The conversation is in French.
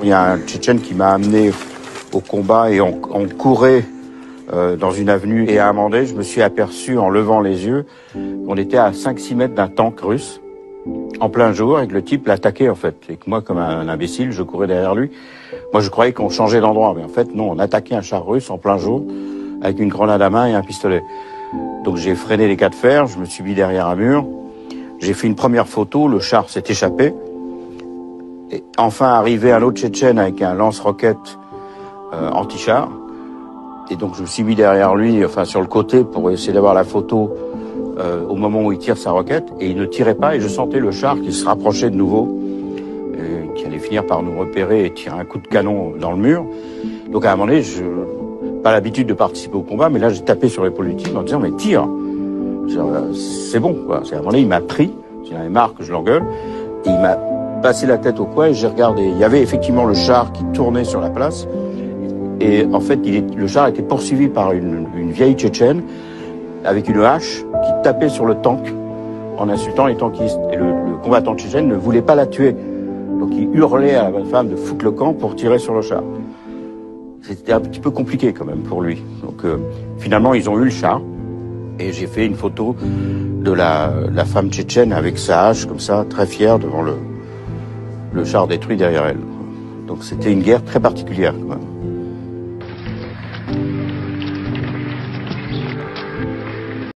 Il y a un Tchétchène qui m'a amené au combat et on courait dans une avenue. Et à un moment donné, je me suis aperçu en levant les yeux qu'on était à 5-6 mètres d'un tank russe en plein jour et que le type l'attaquait en fait. Et que moi, comme un imbécile, je courais derrière lui. Moi, je croyais qu'on changeait d'endroit. Mais en fait, non, on attaquait un char russe en plein jour avec une grenade à main et un pistolet. Donc j'ai freiné les cas de fer, je me suis mis derrière un mur. J'ai fait une première photo, le char s'est échappé. Et enfin arrivé un autre Tchétchène avec un lance-roquette anti-char. Et donc je me suis mis derrière lui, enfin sur le côté, pour essayer d'avoir la photo au moment où il tire sa roquette. Et il ne tirait pas et je sentais le char qui se rapprochait de nouveau, qui allait finir par nous repérer et tirer un coup de canon dans le mur. Donc à un moment donné, je pas l'habitude de participer au combat, mais là j'ai tapé sur l'épaule du type en disant mais tire, c'est bon quoi. À un moment donné il m'a pris, j'en avais marre que je l'engueule, et il m'a passé la tête au coin et j'ai regardé. Il y avait effectivement le char qui tournait sur la place et en fait le char était poursuivi par une vieille Tchétchène avec une hache qui tapait sur le tank en insultant les tankistes. Et le combattant tchétchène ne voulait pas la tuer, donc il hurlait à la femme de foutre le camp pour tirer sur le char. C'était un petit peu compliqué quand même pour lui. Donc finalement ils ont eu le char et j'ai fait une photo de la femme tchétchène avec sa hache comme ça, très fière devant le char détruit derrière elle. Donc c'était une guerre très particulière quand même.